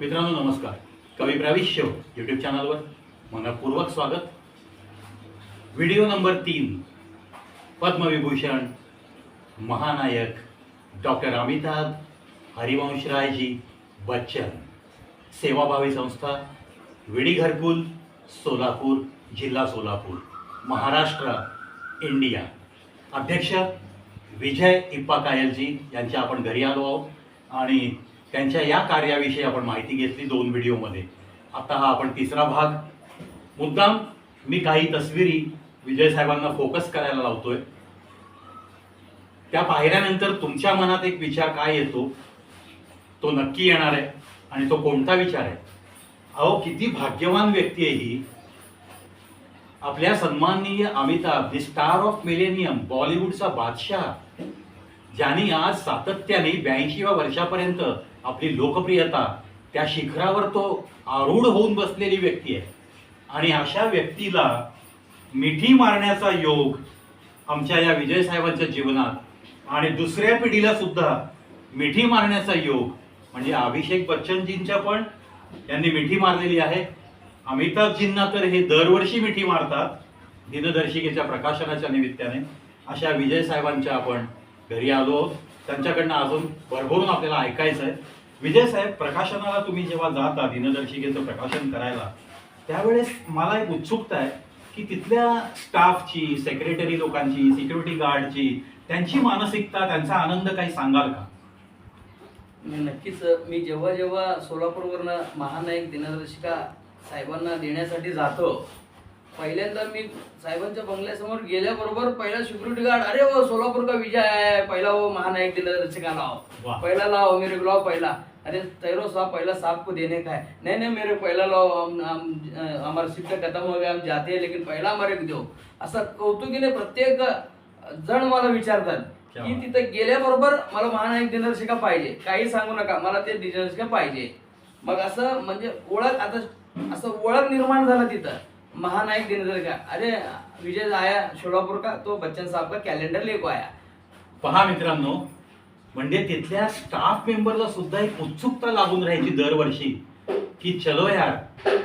मित्रांनो नमस्कार. कवी प्रविष्य यूट्यूब चॅनलवर मनपूर्वक स्वागत. व्हिडिओ नंबर 3, पद्मविभूषण महानायक डॉक्टर अमिताभ हरिवंशरायजी बच्चन, सेवाभावी संस्था, विडी घरकुल, सोलापूर, जिल्हा सोलापूर, महाराष्ट्र, इंडिया. अध्यक्ष विजय इप्पा कायलजी यांच्या आपण घरी आलो आहोत आणि त्यांच्या या कार्याविषयी आपण माहिती घेतली 2 व्हिडिओमध्ये. आता हा आपण 3रा भाग. मुद्दाम मी काही तस्विरी विजय साहेबांना फोकस करायला लावतोय. त्या पाहिल्यानंतर तुमच्या मनात एक विचार काय येतो तो नक्की येणार आहे. आणि तो कोणता विचार आहे? अहो, किती भाग्यवान व्यक्ती आहे ही. आपल्या सन्माननीय Amitabh, the star of millennium, बॉलिवूडचा बादशाह, ज्यांनी आज सातत्याने 82व्या वर्षापर्यंत आपली लोकप्रियता त्या शिखरावर तो आरूढ होऊन बसलेली व्यक्ती आहे. आणि अशा व्यक्तीला मिठी मारण्याचा योग आमच्या या विजय साहेबांच्या जीवनात आणि दुसऱ्या पिढीला सुद्धा मिठी मारण्याचा योग म्हणजे अभिषेक बच्चनजींच्या पण त्यांनी मिठी मारलेली आहे. अमिताभजींना तर हे दरवर्षी मिठी मारतात दिनदर्शिकेच्या प्रकाशनाच्या निमित्ताने. अशा विजय साहेबांच्या आपण घरी आलो आहोत. त्यांच्याकडनं अजून भरभरून आपल्याला ऐकायचं आहे. विजय साहेब, प्रकाशनाला तुम्ही जेव्हा जाता दिनदर्शिकेचं प्रकाशन करायला, त्यावेळेस मला एक उत्सुकता आहे की तिथल्या स्टाफची, सेक्रेटरी लोकांची, सिक्युरिटी गार्डची, त्यांची मानसिकता, त्यांचा आनंद काही सांगाल का? नक्कीच. मी जेव्हा जेव्हा सोलापूरवरनं महानायक दिनदर्शिका साहेबांना देण्यासाठी जातो, पहिल्यांदा मी साहेबांच्या बंगल्यासमोर गेल्याबरोबर पहिला सिक्युरिटी गार्ड, अरे वो सोलापूर का विजय आहे, पहिला वो महानायक दिनदर्शिका लाओ, पहिला लाओ, मेरे को लाओ पहिला. अरे तैरो साहब, पहला साहब को देने का है. नहीं नहीं, मेरे पहिला लाओ, हमारा शिफ्ट खत्म हो गया, हम जाते हैं, लेकिन पहिला हमारे को दो. असं कौतुकीने प्रत्येक जण मला विचारतात की तिथं गेल्याबरोबर मला महानायक दिनदर्शिका पाहिजे, काही सांगू नका, मला ते दिनदर्शिका पाहिजे. मग असं म्हणजे ओळख, आता असं ओळख निर्माण झाला तिथं. महानायक दिनदर्शिका, अरे विजय आया सोलापूर का, तो बच्चन साहब का कैलेंडर लेको आया. पहा मित्रांनो, म्हणजे तिथल्या स्टाफ मेंबरला सुद्धा एक उत्सुकता लागून राहायची दरवर्षी की चलो यार,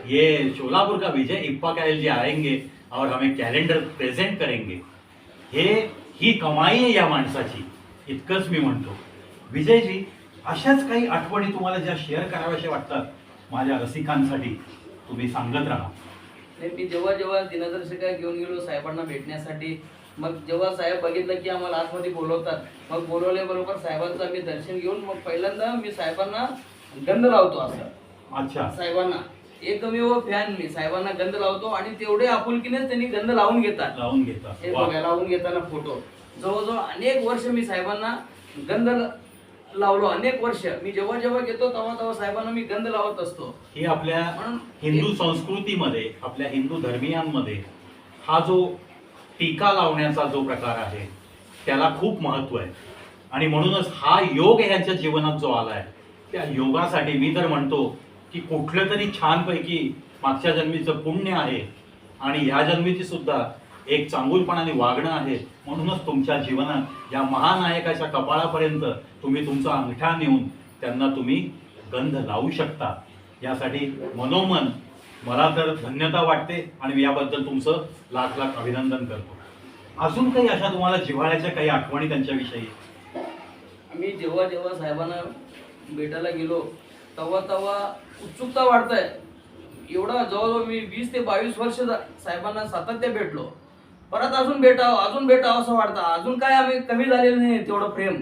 ये सोलापूर का विजय इप्पा कायल जी आएंगे और हमें कैलेंडर प्रेझेंट करेंगे. ही कमाई आहे या माणसाची, इतकंच मी म्हणतो. विजयजी, अशाच काही आठवणी तुम्हाला ज्या शेअर कराव्याशा वाटतात माझ्या रसिकांसाठी, तुम्ही सांगत राहा. मी जेव्हा जेव्हा दिनदर्शिका घेऊन गेलो साहेबांना भेटण्यासाठी, मग जेव्हा साहेब बघितलं की आम्हाला आतमध्ये बोलवतात, मग बोलवल्याबरोबर साहेबांचं आम्ही दर्शन घेऊन मग पहिल्यांदा मी साहेबांना गंध लावतो. असं अच्छा, साहेबांना एकमेव फॅन मी, साहेबांना गंध लावतो आणि तेवढे आपुलकीने त्यांनी गंध लावून घेतात. हे बघा, लावून घेताना फोटो. जवळजवळ अनेक वर्ष मी साहेबांना गंध लावलो. अनेक वर्ष मी जेव्हा जेव्हा घेतो तेव्हा तेव्हा साहेबांना मी गंध लावत असतो. ही आपल्या हिंदू संस्कृतीमध्ये, आपल्या हिंदू धर्मियांमध्ये हा जो टीका लावण्याचा जो प्रकार आहे त्याला खूप महत्व आहे. आणि म्हणूनच हा योग यांच्या जीवनात जो आलाय, त्या योगासाठी मी तर म्हणतो की कुठलं तरी छानपैकी मागच्या जन्मीचं पुण्य आहे आणि ह्या जन्मीची सुद्धा एक चांगुलपणाने वागणं आहे. म्हणूनच तुमच्या जीवनात या महानायकाच्या कपाळापर्यंत तुम्ही तुमचा अंगठा नेऊन त्यांना तुम्ही गंध लावू शकता. यासाठी मनोमन मला तर धन्यता वाटते आणि मी याबद्दल तुमचं लाख लाख अभिनंदन करतो. अजून काही अशा तुम्हाला जिव्हाळ्याच्या काही आठवणी त्यांच्याविषयी? मी जेव्हा जेव्हा साहेबांना भेटायला गेलो तेव्हा तेव्हा उत्सुकता वाढतंय. एवढा जवळजवळ मी 20 ते 22 वर्ष साहेबांना सातत्य भेटलो. परत अजून भेटावं असं वाटतं. अजून काय आम्ही कमी झालेलं नाही तेवढं प्रेम.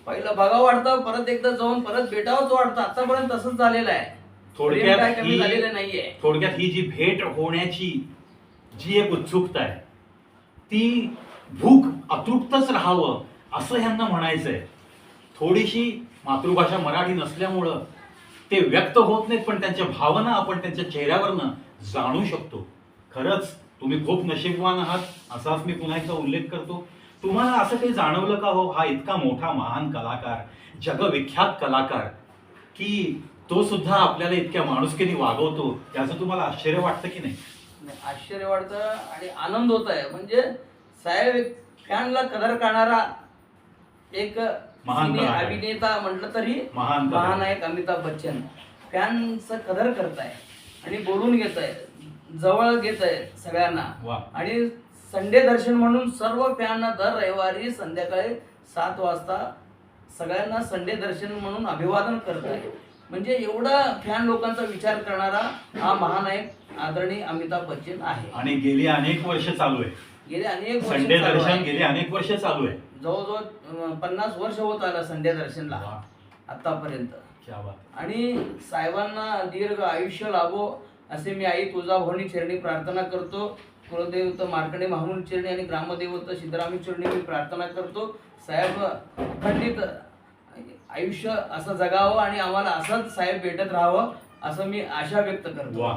पहिलं बघावं वाटतं, परत एकदा जाऊन परत भेटावंच वाटतं. आतापर्यंत तसंच झालेलं आहे. थोडक्यात कमी झालेलं नाहीये. थोडक्यात ही जी भेट होण्याची जी एक उत्सुकता आहे, ती भूक अतृप्तच राहावं असं ह्यांना म्हणायचंय. थोडीशी मातृभाषा मराठी नसल्यामुळं ते व्यक्त होत नाहीत, पण त्यांच्या भावना आपण त्यांच्या चेहऱ्यावरनं जाणू शकतो. खरंच तुम्ही खूप नशीबवान आहात, असाच मी पुन्हा एकदा उल्लेख करतो. तुम्हाला असं काही जाणवलं का हो, हा इतका मोठा महान कलाकार, जगविख्यात कलाकार, की तो सुद्धा आपल्याला इतक्या माणुसकीने वागवतो, याचं तुम्हाला आश्चर्य वाटतं की नाही? आश्चर्य वाटतं आणि आनंद होत आहे. म्हणजे साहेब फॅनला कदर करणारा एक अभिनेता म्हटलं तरी महानायक अमिताभ बच्चन. फॅनचा कदर करताय आणि बोलून घेताय, जवळ घेताय सगळ्यांना. वा. आणि संडे दर्शन म्हणून सर्व फॅनना दर रविवारी संध्याकाळी 7 वाजता सगळ्यांना संडे दर्शन म्हणून अभिवादन करताय. म्हणजे एवढा फॅन लोकांचा विचार करणारा हा महानायक आदरणीय अमिताभ बच्चन आहे. आणि गेली अनेक वर्ष चालू आहे. गेले अनेक वर्ष संडे चालू दर्शन आहे. गेली अनेक वर्ष चालू आहे. जवळजवळ 50 वर्ष होत आलं संडे दर्शनला वा. आतापर्यंत. क्या बात. आणि साहेबांना दीर्घ आयुष्य लाभो असे मी आई तुळजाभवानी चरणी प्रार्थना करतो. कुलदेवत मार्कंडे महामुनी चरणी आणि ग्रामदेवत सिद्धरामी चरणी मी प्रार्थना करतो. साहेब अखंडित आयुष्य असं जगावं आणि आम्हाला असंच साहेब भेटत राहावं असं मी आशा व्यक्त करतो. वा,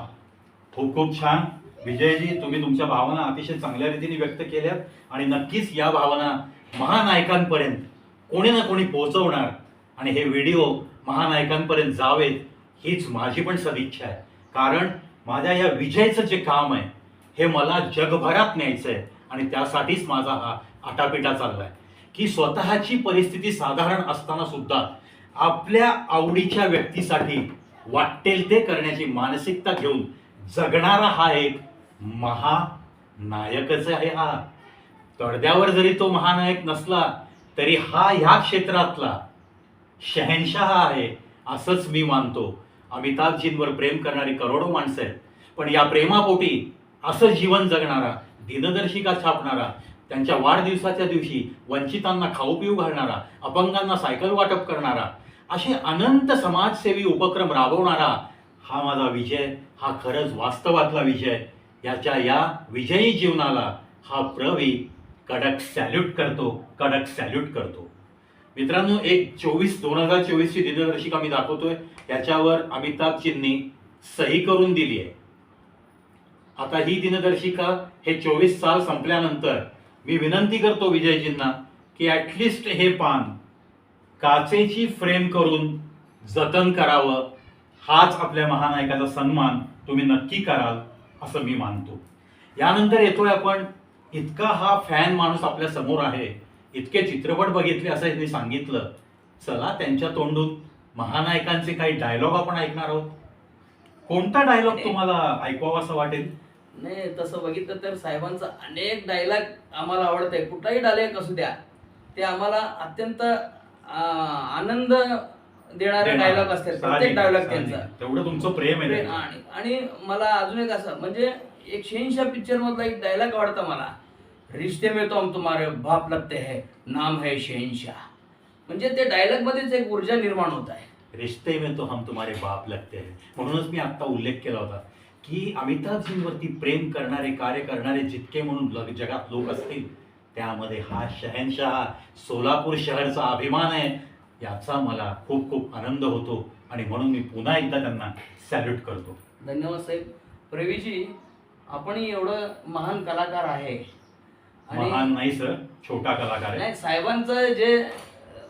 खूप खूप छान विजयजी. तुम्ही तुमच्या भावना अतिशय चांगल्या रीतीने व्यक्त केल्यात आणि नक्कीच या भावना महानायकांपर्यंत कोणी ना कोणी पोहोचवणार आणि हे व्हिडिओ महानायकांपर्यंत जावेत हीच माझी पण सदिच्छा आहे. कारण माझ्या या विजयचं जे काम आहे हे मला जगभरात न्यायचं आहे आणि त्यासाठीच माझा हा आटापिटा चाललाय की स्वतःची परिस्थिती साधारण असताना सुद्धा आपल्या आवडीच्या व्यक्तीसाठी वाटेल ते करण्याची मानसिकता घेऊन जगणारा हा एक महानायकच आहे. हा तडद्यावर जरी तो महानायक नसला तरी हा ह्या क्षेत्रातला शहनशाह आहे असंच मी मानतो. अमिताभजींवर प्रेम करणारी करोडो माणसं आहेत, पण या प्रेमापोटी असं जीवन जगणारा, दिनदर्शिका छापणारा, त्यांच्या वाढदिवसाच्या दिवशी वंचितांना खाऊ पिऊ घालणारा, अपंगांना सायकल वाटप करणारा, असे अनंत समाजसेवी उपक्रम राबवणारा हा माझा विजय, हा खरंच वास्तवातला विजय. याच्या या विजयी जीवनाला हा प्रवी कडक सॅल्यूट करतो, कडक सॅल्यूट करतो. मित्रांनो, एक 2024 ची दिनदर्शिका मी दाखवतोय. त्याच्यावर अमिताभजींनी सही करून दिली आहे. आता ही दिनदर्शिका हे 24 साल संपल्यानंतर मी विनंती करतो विजयजींना की ॲटलिस्ट हे पान काचेची फ्रेम करून जतन करावं. हाच आपल्या महानायकाचा सन्मान तुम्ही नक्की कराल असं मी मानतो. यानंतर येतोय आपण, इतका हा फॅन माणूस आपल्या समोर आहे, इतके चित्रपट बघितले असं मी सांगितलं. चला त्यांच्या तोंडून महानायकांचे काही डायलॉग आपण ऐकणार आहोत. कोणता डायलॉग तुम्हाला ऐकवावा असं वाटेल? नाही, तसं बघितलं तर साहेबांचा अनेक डायलॉग आम्हाला आवडत आहे. कुठलाही डायलॉग असू द्या, ते आम्हाला अत्यंत आनंद देणारे डायलॉग असतात. प्रत्येक डायलॉग त्यांचा तेवढं तुमचं प्रेम आहे. आणि मला अजून एक असं म्हणजे एक शहनशाह पिक्चर मधला एक डायलॉग आवडता मला, रिश्ते में तो हम तुम्हारे बाप लगते हैं, नाम है शहनशाह. म्हणजे ते डायलॉग मध्येच एक ऊर्जा निर्माण होत आहे. रिश्ते में तो हम तुम्हारे बाप लगते हैं. म्हणूनच मी आता उल्लेख केला होता की अमिताभजींवरती प्रेम करणारे, कार्य करणारे जितके म्हणून जगात लोक असतील त्यामध्ये हा शहनशाह सोलापूर शहरचा अभिमान आहे. याचा मला खूप खूप आनंद होतो आणि म्हणून मी पुन्हा एकदा त्यांना सॅल्यूट करतो. धन्यवाद साहेब. प्रवीजी, आपणही एवढं महान कलाकार आहे. महान नाही सर, छोटा कलाकार आहे. नाही, साहेबांचं जे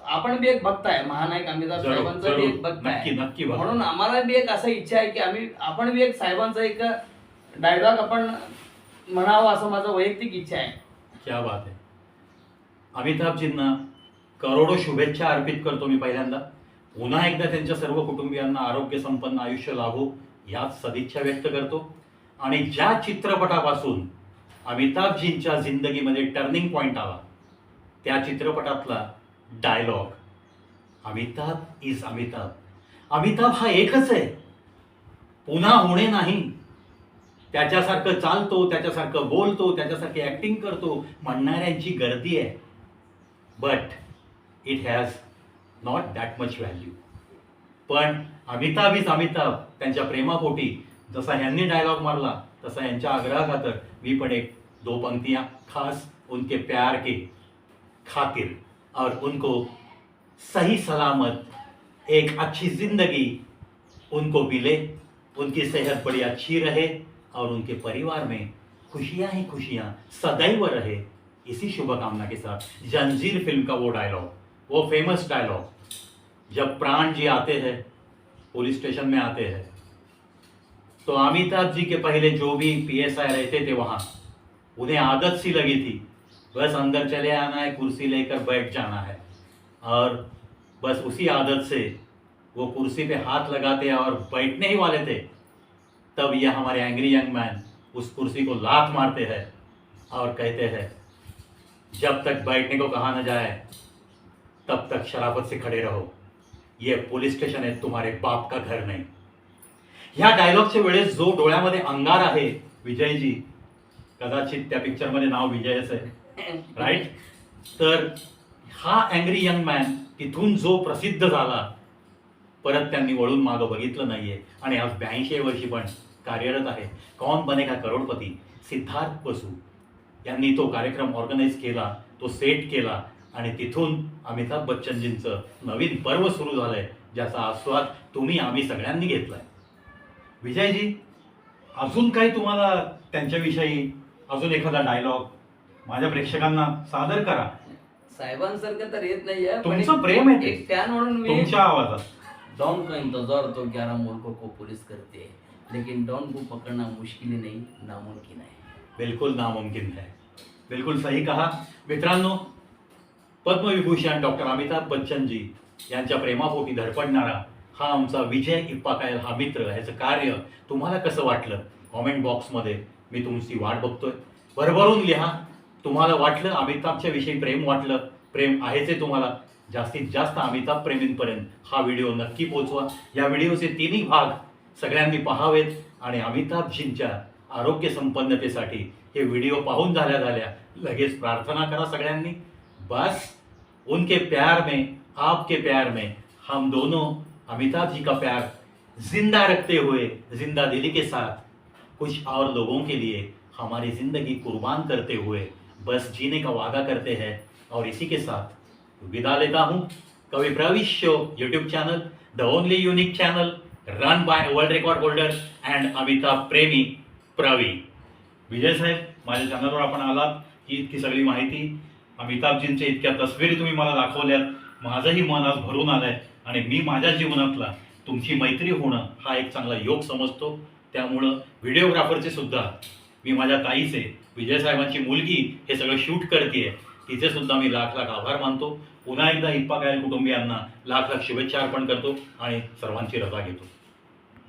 आपण बी एक भक्त आहे, महानायक अमिताभ साहेबांचा बी एक भक्त आहे. नक्की. म्हणून आम्हाला बी एक असं इच्छा आहे की आपण बी एक साहेबांचा एक डायलॉग आपण म्हणावं असं माझं वैयक्तिक इच्छा आहे. क्या बात आहे. अमिताभजींना करोडो शुभेच्छा अर्पित करतो मी पहिल्यांदा. पुन्हा एकदा त्यांच्या सर्व कुटुंबियांना आरोग्य संपन्न आयुष्य लाभो याच सदिच्छा व्यक्त करतो. आणि ज्या चित्रपटापासून अमिताभजींच्या जिंदगीमध्ये टर्निंग पॉइंट आला त्या चित्रपटातला डायलॉग, अमिताभ इज अमिताभ. अमिताभ हा एकच आहे, पुन्हा होणे नाही. त्याच्यासारखं चालतो, त्याच्यासारखं बोलतो, त्याच्यासारखी ऍक्टिंग करतो म्हणणाऱ्यांची गर्दी आहे. But it has not that much value. पण अमिताभ इज अमिताभ त्यांच्या प्रेमापोटी जसा ह्यांनी डायलॉग मारला तसा यांच्या आग्रहाखातर मी पण एक 2 पंक्तियां खास उनके प्यार के खातिर और उनको सही सलामत एक अच्छी जिंदगी उनको मिले, उनकी सेहत बड़ी अच्छी रहे और उनके परिवार में खुशियां ही खुशियां सदैव रहे, इसी शुभकामना के साथ जंजीर फिल्म का वो डायलॉग, वो फेमस डायलॉग, जब प्राण जी आते हैं पुलिस स्टेशन में आते हैं तो अमिताभ जी के पहले जो भी PSI रहते थे वहाँ उन्हें आदत सी लगी थी, बस अंदर चले आना है, कुर्सी लेकर बैठ जाना है और बस उसी आदत से वो कुर्सी पे हाथ लगाते और बैठने ही वाले थे, तब ये हमारे एंग्री यंग मैन उस कुर्सी को लात मारते हैं और कहते हैं, जब तक बैठने को कहा न जाए तब तक शराफत से खड़े रहो, ये पोलीस स्टेशन आहे, तुम्हारे बाप का घर नाही. ह्या डायलॉगच्या वेळेस जो डोळ्यामध्ये अंगार आहे विजयजी, कदाचित त्या पिक्चरमध्ये नाव विजयच आहे, राईट. तर हा अँग्री यंग मॅन तिथून जो प्रसिद्ध झाला, परत त्यांनी वळून मागं बघितलं नाहीये आणि आज 82 वर्षी पण कार्यरत आहे. कौन बनेगा करोडपती, सिद्धार्थ बसू यांनी तो कार्यक्रम ऑर्गनाईज केला, तो सेट केला आणि तिथून अमिताभ बच्चनजींचं नवीन पर्व सुरू झालंय, ज्याचा आस्वाद तुम्ही आम्ही सगळ्यांनी घेतलाय. विजयजी, अजून काही तुम्हाला त्यांच्याविषयी अजून एखादा डायलॉग माझ्या प्रेक्षकांना सादर करा. साहेबांसारखं तर येत नाहीये, पण तुमचं प्रेम आहे ते. एक फॅन म्हणून मी तुमच्या आवाजात. डॉन का इंतजार तो 11 मुल्कों को पुलिस करते है, लेकिन डॉन को पकड़ना मुश्किल ही नहीं, नामुमकिन है. बिल्कुल नामुमकिन है. बिल्कुल सही कहा. मित्रांनो, पद्मविभूषण डॉक्टर अमिताभ बच्चनजी यांच्या प्रेमापोटी धडपडणारा हा आमचा विजय इप्पाकायल हा मित्र, ह्याचं कार्य तुम्हाला कसं वाटलं कॉमेंट बॉक्समध्ये मी तुमची वाट बघतोय. भरभरून लिहा. तुम्हाला वाटलं अमिताभच्या विषयी प्रेम वाटलं, प्रेम आहेच आहे तुम्हाला, जास्तीत जास्त अमिताभ प्रेमींपर्यंत हा व्हिडिओ नक्की पोहोचवा. या व्हिडिओचे तिन्ही भाग सगळ्यांनी पाहावेत आणि अमिताभजींच्या आरोग्य संपन्नतेसाठी हे व्हिडिओ पाहून झाल्या झाल्या लगेच प्रार्थना करा सगळ्यांनी. बस उनके प्यार में, आपके प्यार में हम दोनों अमिताभ जी का प्यार जिंदा रखते हुए, जिंदा दिली के साथ कुछ और लोगों के लिए हमारी जिंदगी कुर्बान करते हुए बस जीने का वादा करते हैं. और इसी के साथ विदा लेता हूँ. कवि Pravi show YouTube channel, the only unique channel run by world record holder and Amitabh प्रेमी प्रवी. विजय साहेब, माझ्या चॅनलवर आपण आलात, ही इतकी सगळी माहिती, अमिताभजींच्या इतक्या तस्वीरी तुम्ही मला दाखवल्यात, माझंही मन आज भरून आलंय आणि मी माझ्या जीवनातला तुमची मैत्री होणं हा एक चांगला योग समजतो. त्यामुळं व्हिडिओग्राफरचे सुद्धा मी माझ्या ताईचे, विजय साहेबांची मुलगी हे सगळं शूट करते, तिचे सुद्धा मी लाख लाख आभार मानतो. पुन्हा एकदा इप्पाकायल कुटुंबियांना लाख लाख शुभेच्छा अर्पण करतो आणि सर्वांची रजा घेतो.